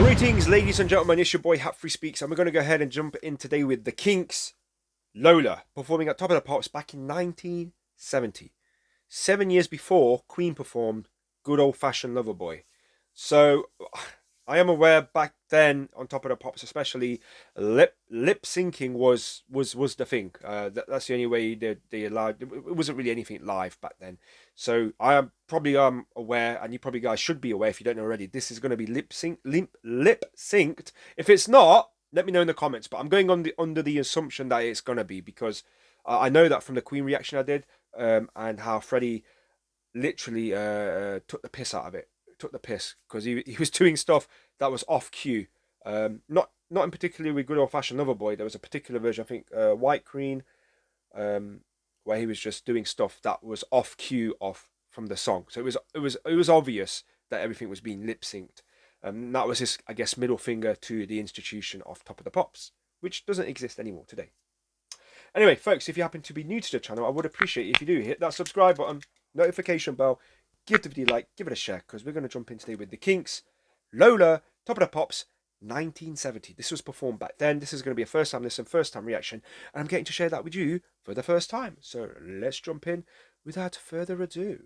Greetings, ladies and gentlemen. It's your boy Hatfree Speaks, and we're going to go ahead and jump in today with the Kinks, Lola, performing at Top of the Pops back in 1970, 7 years before Queen performed Good Old Fashioned Lover Boy. So I am aware back then on Top of the Pops, especially lip syncing was the thing. That's the only way they allowed. It wasn't really anything live back then. So I am probably aware, and you probably guys should be aware if you don't know already. This is going to be lip synced. If it's not, let me know in the comments. But I'm going on under the assumption that it's going to be, because I know that from the Queen reaction I did, and how Freddie literally took the piss out of it. Took the piss because he was doing stuff that was off cue. Not in particular with Good Old Fashioned Lover Boy. There was a particular version, I think, White Queen, where he was just doing stuff that was off cue, from the song. So it was obvious that everything was being lip synced. That was his, I guess, middle finger to the institution of Top of the Pops, which doesn't exist anymore today. Anyway, folks, if you happen to be new to the channel, I would appreciate it if you do hit that subscribe button, notification bell, give the video a like, give it a share, because we're going to jump in today with the Kinks, Lola, Top of the Pops, 1970. This was performed back then. This is going to be a first time listen, first time reaction, and I'm getting to share that with you for the first time. So let's jump in without further ado.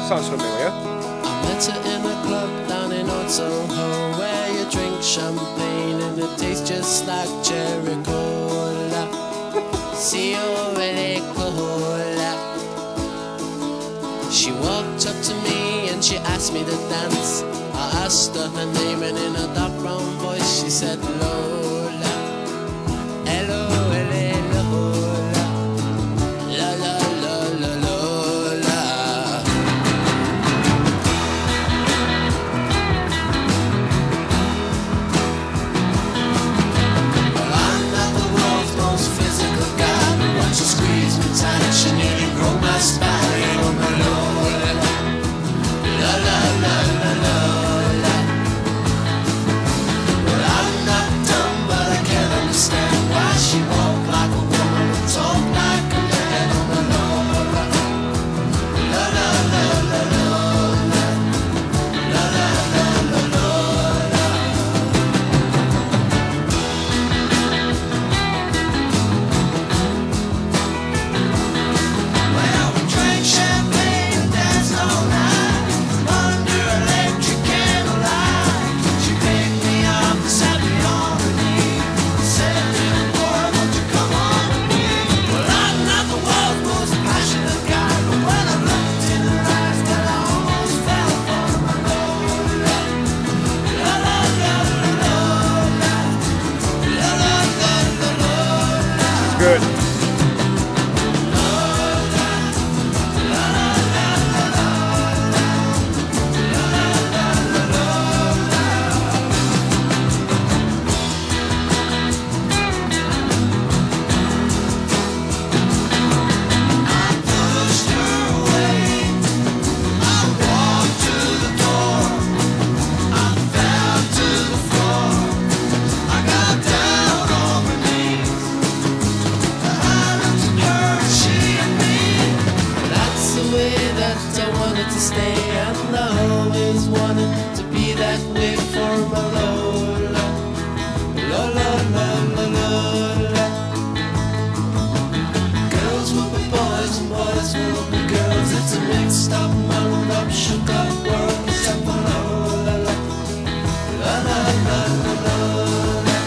Sounds familiar. I met her in a club down in Old Soho, where you drink champagne and it tastes just like cherry cola. See you really cola. She walked up to me and she asked me to dance. I asked her her name, and in a dark brown voice she said Lola. Hello, hello, Lola. La la la la Lola. Well, I'm not the world's most physical guy, but once she squeezed me tight, she nearly broke my spine. Oh my Lola, la la la la Lola. Well, I'm not dumb, but I can't understand why she walked like a woman and talked like a man. Oh my Lola, la la la la Lola, la la la la Lola. Well, we drank champagne and danced all night under electric candlelight. She picked me up and sat me on her knee and said, "Little boy, won't you come on with me?" Well, I'm not the world's most passionate guy, but when I looked in her eyes, well, I almost fell for my Lola. La la la la Lola, la la la la Lola. It's good. Pushed her away. I walked to the door. I fell to the floor. I got down on my knees. I looked at her, she and me. That's the way that I wanted to stay, and I always wanted to be that way for my Lola. Lola, Lola, Lola. Girls will be boys and boys will be girls. It's a mixed up, muddled up, shook up world, except for Lola. La la la la Lola.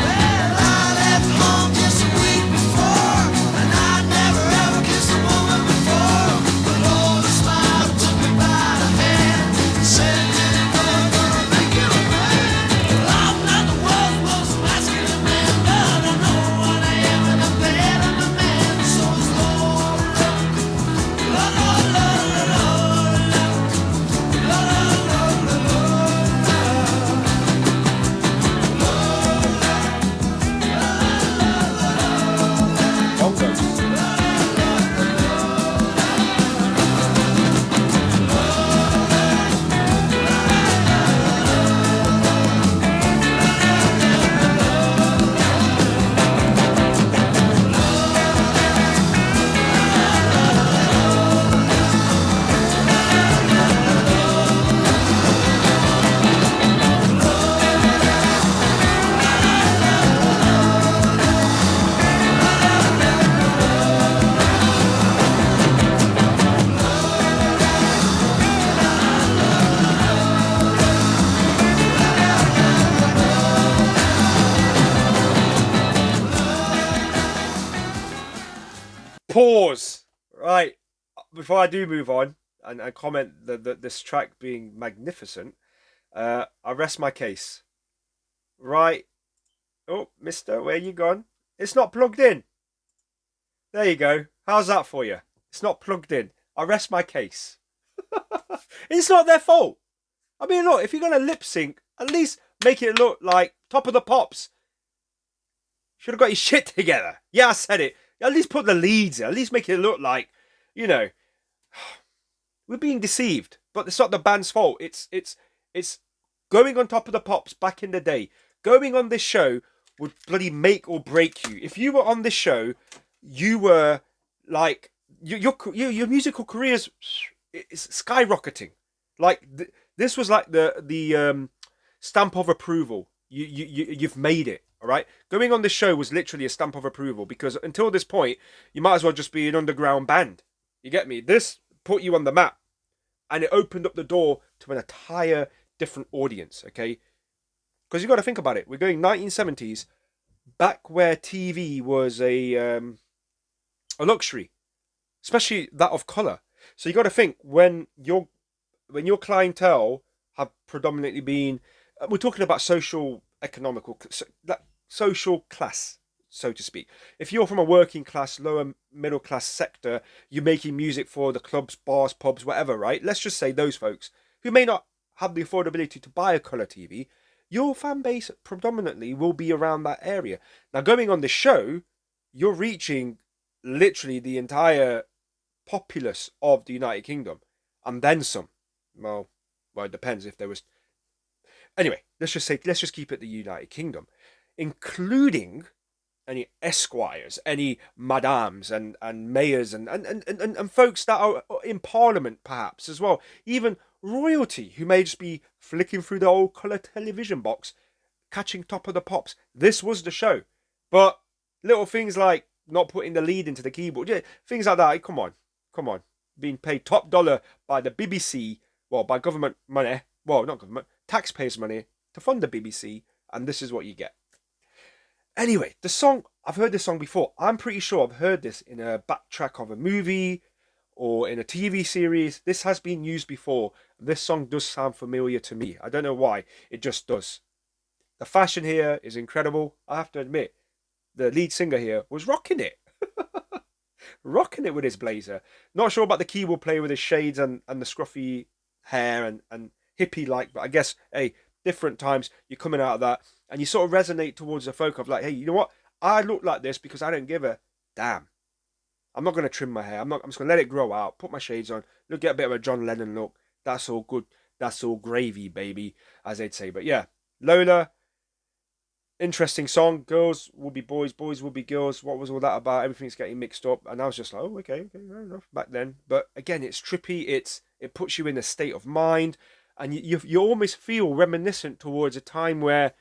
Well, I left home just a week before, and I'd never ever kissed a woman before. But Lola smiled, took me by the hand, and said, "Little boy, gonna make you a man." Well, I'm not the world's most masculine man, but I know what I am, and I'm bad, I'm a man, so is Lola. La la la pause. Right. Before I do move on and comment this track being magnificent, I rest my case. Right. Oh, mister, where you gone? It's not plugged in. There you go. How's that for you? It's not plugged in. I rest my case. It's not their fault. I mean, look, if you're going to lip sync, at least make it look like Top of the Pops. Should have got your shit together. Yeah, I said it. At least put the leads in. At least make it look like, you know, we're being deceived. But it's not the band's fault. It's going on Top of the Pops back in the day. Going on this show would bloody make or break you. If you were on this show, you were like your musical careers is skyrocketing. Like this was like the stamp of approval. You've made it. All right, going on this show was literally a stamp of approval because until this point, you might as well just be an underground band. You get me? This put you on the map, and it opened up the door to an entire different audience. Okay, because you got to think about it. We're going 1970s, back where TV was a luxury, especially that of color. So you got to think when your clientele have predominantly been, we're talking about social economical social class, so to speak. If you're from a working class, lower middle class sector, you're making music for the clubs, bars, pubs, whatever, right? Let's just say those folks who may not have the affordability to buy a color TV, your fan base predominantly will be around that area. Now, going on this show, you're reaching literally the entire populace of the United Kingdom and then some. Well, it depends if there was. Anyway, let's just keep it the United Kingdom, including any esquires, any madams and mayors and folks that are in Parliament perhaps as well, even royalty who may just be flicking through the old colour television box, catching Top of the Pops. This was the show, but little things like not putting the lead into the keyboard, yeah, things like that. Come on, being paid top dollar by the BBC, well, by government money, well, not government, taxpayers' money to fund the BBC, and this is what you get. Anyway, the song, I've heard this song before. I'm pretty sure I've heard this in a backtrack of a movie or in a TV series. This has been used before. This song does sound familiar to me. I don't know why, it just does. The fashion here is incredible. I have to admit, the lead singer here was rocking it. Rocking it with his blazer. Not sure about the keyboard player with his shades and the scruffy hair and hippie like, but I guess, hey, different times, you're coming out of that and you sort of resonate towards the folk of like, hey, you know what? I look like this because I don't give a damn. I'm not going to trim my hair. I'm just going to let it grow out, put my shades on, look, get a bit of a John Lennon look. That's all good. That's all gravy, baby, as they'd say. But yeah, Lola, interesting song. Girls will be boys, boys will be girls. What was all that about? Everything's getting mixed up. And I was just like, oh, okay, fair enough back then. But again, it's trippy. It puts you in a state of mind. And you almost feel reminiscent towards a time where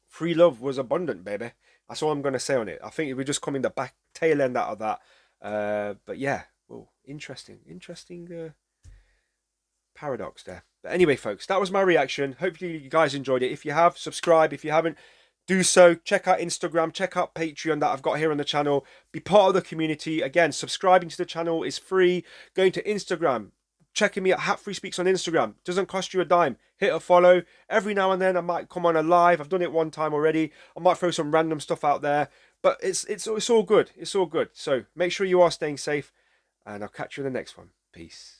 free love was abundant, baby. That's all I'm going to say on it. I think we're just coming the back tail end out of that. But yeah, well, interesting paradox there. But anyway, folks, that was my reaction. Hopefully you guys enjoyed it. If you have, subscribe. If you haven't, do so. Check out Instagram, check out Patreon that I've got here on the channel. Be part of the community. Again, subscribing to the channel is free. Going to Instagram, checking me at Hat Free Speaks on Instagram. Doesn't cost you a dime. Hit a follow. Every now and then I might come on a live. I've done it one time already. I might throw some random stuff out there. But it's all good. It's all good. So make sure you are staying safe. And I'll catch you in the next one. Peace.